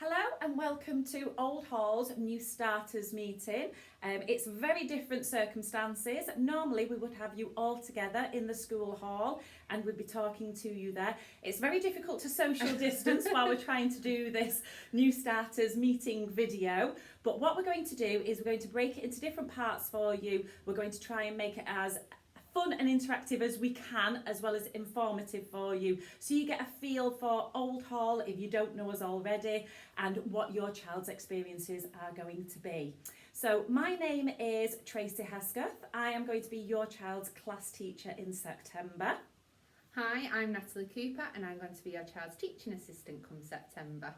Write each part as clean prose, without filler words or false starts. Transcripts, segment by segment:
Hello and welcome to Old Hall's New Starters meeting. It's very different circumstances. Normally we would have you all together in the school hall and we'd be talking to you there. It's very difficult to social distance while we're trying to do this New Starters meeting video. But what we're going to do is we're going to break it into different parts for you. We're going to try and make it as fun and interactive as we can, as well as informative for you, so you get a feel for Old Hall if you don't know us already and what your child's experiences are going to be. So my name is Tracy Hesketh. I am going to be your child's class teacher in September. Hi, I'm Natalie Cooper and I'm going to be your child's teaching assistant come September.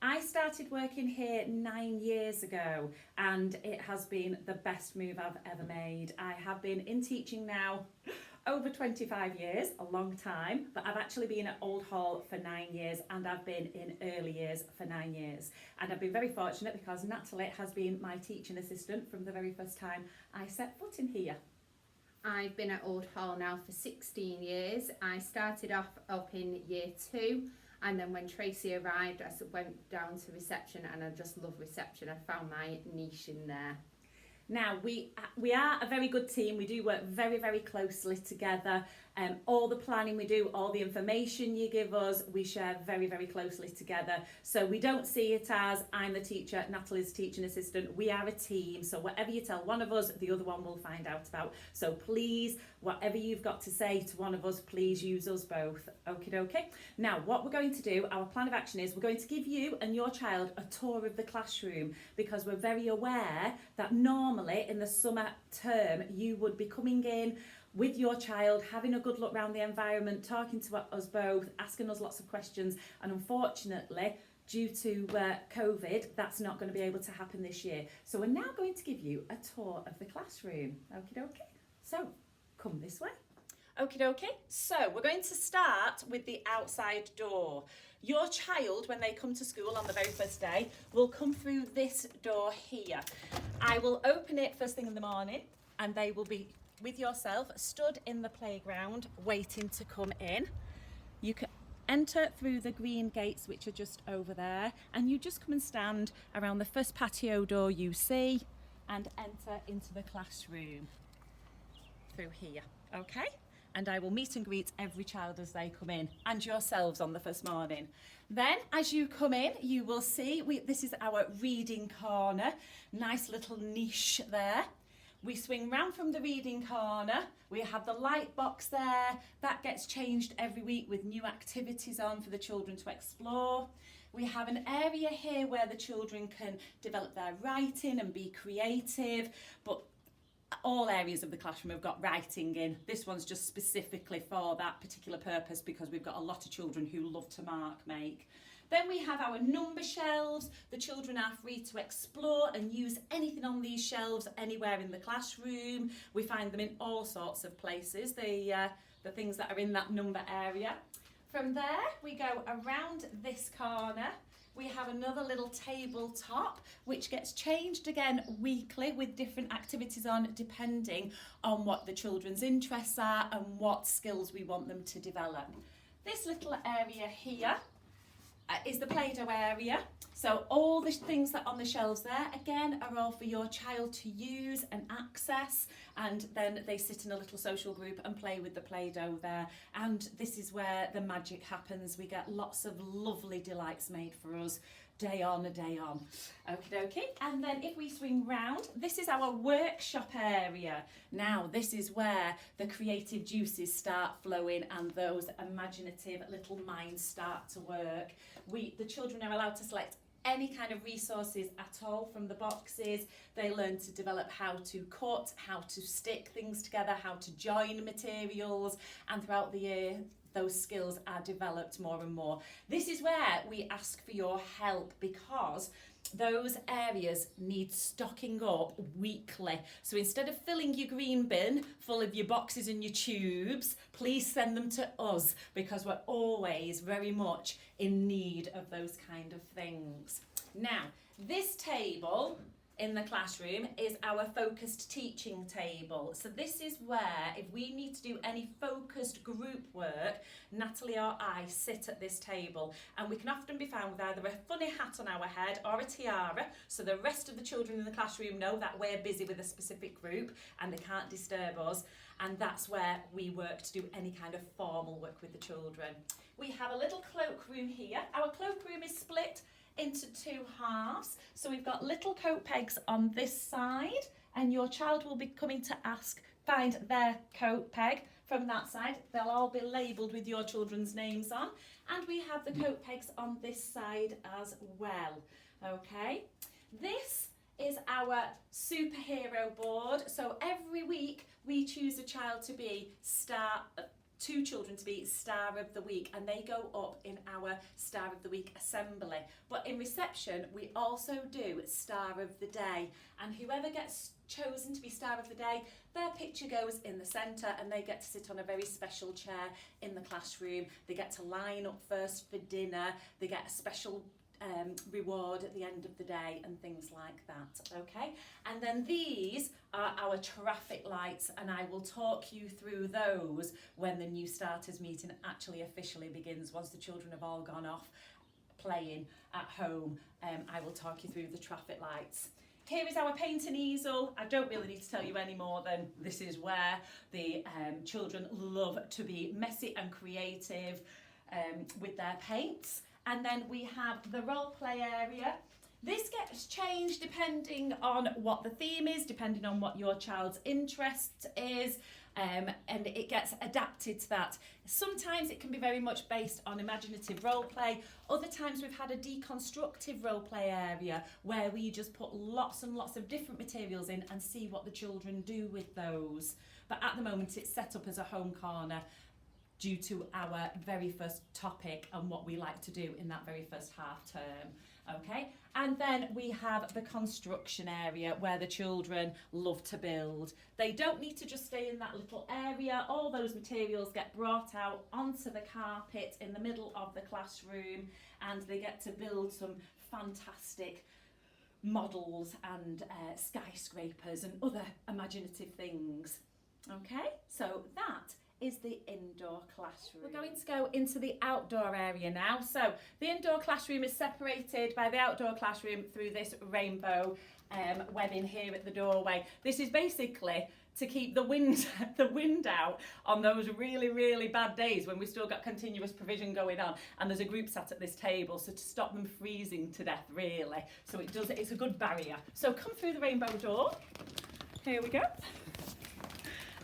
I started working here 9 years ago and it has been the best move I've ever made. I have been in teaching now over 25 years, a long time, but I've actually been at Old Hall for 9 years and I've been in early years for 9 years. And I've been very fortunate because Natalie has been my teaching assistant from the very first time I set foot in here. I've been at Old Hall now for 16 years. I started off up in year 2. And then when Tracy arrived, I went down to reception and I just love reception. I found my niche in there. Now, we are a very good team. We do work very, very closely together. All the planning we do, all the information you give us, we share very, very closely together. So we don't see it as I'm the teacher, Natalie's teaching assistant. We are a team. So whatever you tell one of us, the other one will find out about. So please, whatever you've got to say to one of us, please use us both. Okie dokie. Now, what we're going to do, our plan of action is we're going to give you and your child a tour of the classroom, because we're very aware that normally in the summer term you would be coming in with your child, having a good look around the environment, talking to us both, asking us lots of questions, and unfortunately due to COVID that's not going to be able to happen this year. So we're now going to give you a tour of the classroom. Okie dokie. So come this way. Okie dokie. So we're going to start with the outside door. Your child, when they come to school on the very first day, will come through this door here. I will open it first thing in the morning and they will be with yourself stood in the playground waiting to come in. You can enter through the green gates which are just over there, and you just come and stand around the first patio door you see and enter into the classroom through here. Okay? And I will meet and greet every child as they come in, and yourselves on the first morning. Then as you come in, you will see this is our reading corner. Nice little niche there. We swing round from the reading corner. We have the light box there. That gets changed every week with new activities on for the children to explore. We have an area here where the children can develop their writing and be creative, but all areas of the classroom have got writing in. This one's just specifically for that particular purpose because we've got a lot of children who love to mark make. Then we have our number shelves. The children are free to explore and use anything on these shelves anywhere in the classroom. We find them in all sorts of places, the things that are in that number area. From there, we go around this corner. We have another little tabletop which gets changed again weekly with different activities on, depending on what the children's interests are and what skills we want them to develop. This little area here is the Play-Doh area. So all the things that are on the shelves there, again, are all for your child to use and access, and then they sit in a little social group and play with the Play-Doh there. And this is where the magic happens. We get lots of lovely delights made for us day on a day on. Okie dokie. And then if we swing round, this is our workshop area. Now this is where the creative juices start flowing and those imaginative little minds start to work. The children are allowed to select any kind of resources at all from the boxes. They learn to develop how to cut, how to stick things together, how to join materials, and throughout the year those skills are developed more and more. This is where we ask for your help because those areas need stocking up weekly. So instead of filling your green bin full of your boxes and your tubes, please send them to us because we're always very much in need of those kind of things. Now, this table in the classroom is our focused teaching table. So this is where, if we need to do any focused group work, Natalie or I sit at this table, and we can often be found with either a funny hat on our head or a tiara, so the rest of the children in the classroom know that we're busy with a specific group and they can't disturb us, and that's where we work to do any kind of formal work with the children. We have a little cloakroom here. Our cloakroom is split into two halves, so we've got little coat pegs on this side, and your child will be coming to find their coat peg from that side. They'll all be labelled with your children's names on, and we have the coat pegs on this side as well. Okay, this is our superhero board. So every week we choose a child to be two children to be Star of the Week, and they go up in our Star of the Week assembly. But in reception we also do Star of the Day, and whoever gets chosen to be Star of the Day, their picture goes in the centre and they get to sit on a very special chair in the classroom. They get to line up first for dinner, they get a special reward at the end of the day and things like that. Okay, and then these are our traffic lights, and I will talk you through those when the new starters meeting actually officially begins. Once the children have all gone off playing at home, I will talk you through the traffic lights. Here is our painting easel. I don't really need to tell you any more than this is where the children love to be messy and creative with their paints. And then we have the role play area. This gets changed depending on what the theme is, depending on what your child's interest is, and it gets adapted to that. Sometimes it can be very much based on imaginative role play. Other times we've had a deconstructive role play area where we just put lots and lots of different materials in and see what the children do with those. But at the moment it's set up as a home corner due to our very first topic and what we like to do in that very first half term. Okay, and then we have the construction area where the children love to build. They don't need to just stay in that little area. All those materials get brought out onto the carpet in the middle of the classroom, and they get to build some fantastic models and skyscrapers and other imaginative things. Okay, so that is the indoor classroom. We're going to go into the outdoor area now. So the indoor classroom is separated by the outdoor classroom through this rainbow webbing here at the doorway. This is basically to keep the wind out on those really, really bad days when we've still got continuous provision going on and there's a group sat at this table, so to stop them freezing to death really. So it's a good barrier. So come through the rainbow door. Here we go.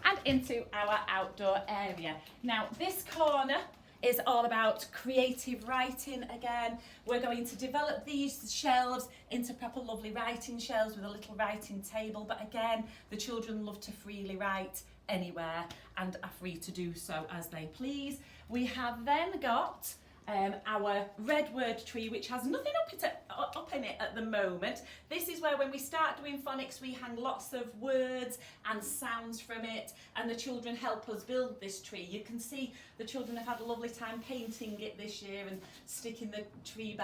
And into our outdoor area. Now this corner is all about creative writing again. We're going to develop these shelves into proper lovely writing shelves with a little writing table, but again the children love to freely write anywhere and are free to do so as they please. We have then got our red word tree, which has nothing up in it at the moment. This is where when we start doing phonics we hang lots of words and sounds from it, and the children help us build this tree. You can see the children have had a lovely time painting it this year and sticking the tree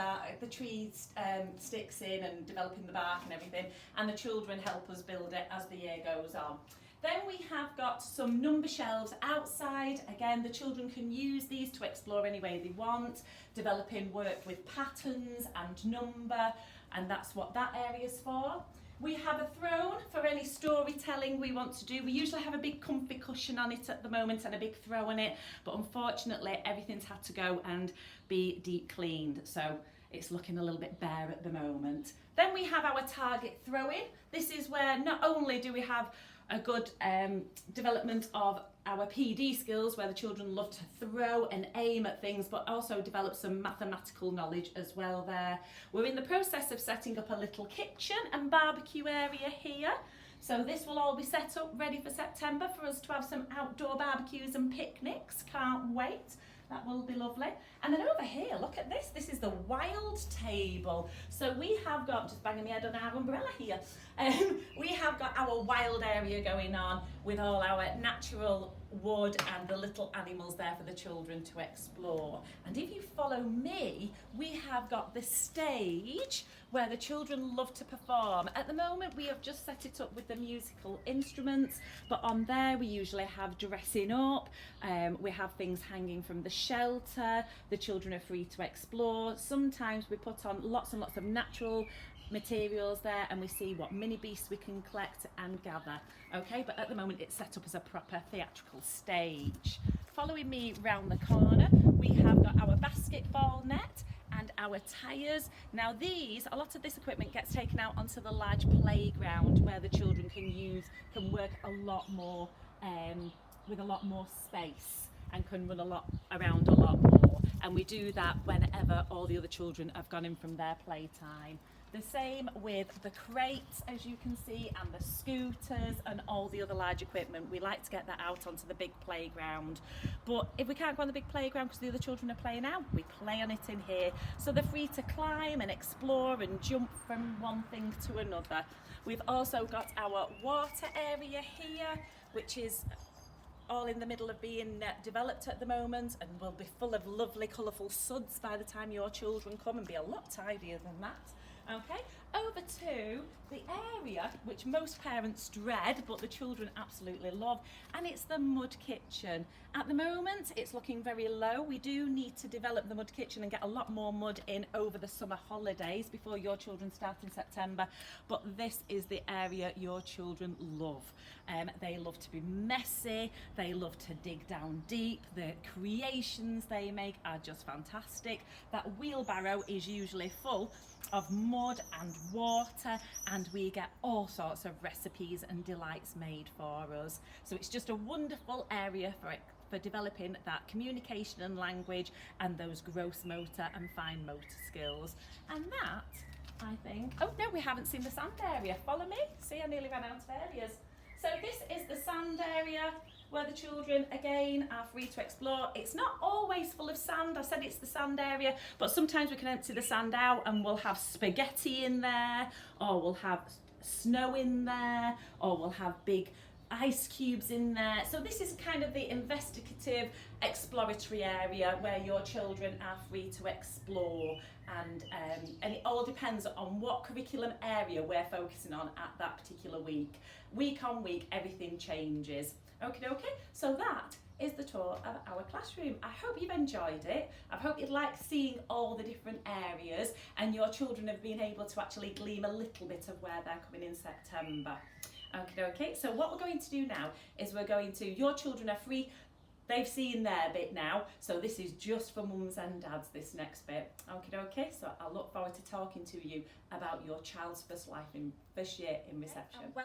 sticks in and developing the bark and everything, and the children help us build it as the year goes on. Then we have got some number shelves outside. Again, the children can use these to explore any way they want, developing work with patterns and number, and that's what that area's for. We have a throne for any storytelling we want to do. We usually have a big comfy cushion on it at the moment and a big throw on it, but unfortunately everything's had to go and be deep cleaned, so it's looking a little bit bare at the moment. Then we have our target throw-in. This is where not only do we have a good development of our PD skills, where the children love to throw and aim at things, but also develop some mathematical knowledge as well there. We're in the process of setting up a little kitchen and barbecue area here. So this will all be set up ready for September for us to have some outdoor barbecues and picnics. Can't wait. That will be lovely. And then over here, look at this. This is the wild table. So we have got, just banging my head on our umbrella here, we have got our wild area going on with all our natural wood and the little animals there for the children to explore. And if you follow me, we have got the stage where the children love to perform. At the moment we have just set it up with the musical instruments, but on there we usually have dressing up, we have things hanging from the shelter, the children are free to explore. Sometimes we put on lots and lots of natural materials there, and we see what mini beasts we can collect and gather. Okay, but at the moment it's set up as a proper theatrical stage. Following me round the corner, we have got our basketball net and our tyres. Now a lot of this equipment gets taken out onto the large playground where the children can work a lot more with a lot more space and can run around a lot more. And we do that whenever all the other children have gone in from their playtime. The same with the crates, as you can see, and the scooters and all the other large equipment. We like to get that out onto the big playground. But if we can't go on the big playground because the other children are playing out, we play on it in here. So they're free to climb and explore and jump from one thing to another. We've also got our water area here, which is all in the middle of being developed at the moment, and will be full of lovely colourful suds by the time your children come, and be a lot tidier than that. Okay, over to the area which most parents dread but the children absolutely love, and it's the mud kitchen. At the moment it's looking very low. We do need to develop the mud kitchen and get a lot more mud in over the summer holidays before your children start in September, but this is the area your children love. They love to be messy, they love to dig down deep, the creations they make are just fantastic. That wheelbarrow is usually full of mud and water, and we get all sorts of recipes and delights made for us. So it's just a wonderful area for developing that communication and language and those gross motor and fine motor skills. And that, I think, oh no, we haven't seen the sand area. Follow me. See, I nearly ran out of areas. So this is the sand area where the children again are free to explore. It's not always full of sand. I said it's the sand area, but sometimes we can empty the sand out and we'll have spaghetti in there, or we'll have snow in there, or we'll have big ice cubes in there. So this is kind of the investigative exploratory area where your children are free to explore, and it all depends on what curriculum area we're focusing on at that particular week. Week on week everything changes. Okay, so that is the tour of our classroom. I hope you've enjoyed it. I hope you'd like seeing all the different areas, and your children have been able to actually glean a little bit of where they're coming in September. Okay, so what we're going to do now is your children are free. They've seen their bit now, so this is just for mums and dads, this next bit. Okay, so I look forward to talking to you about your child's first year in reception.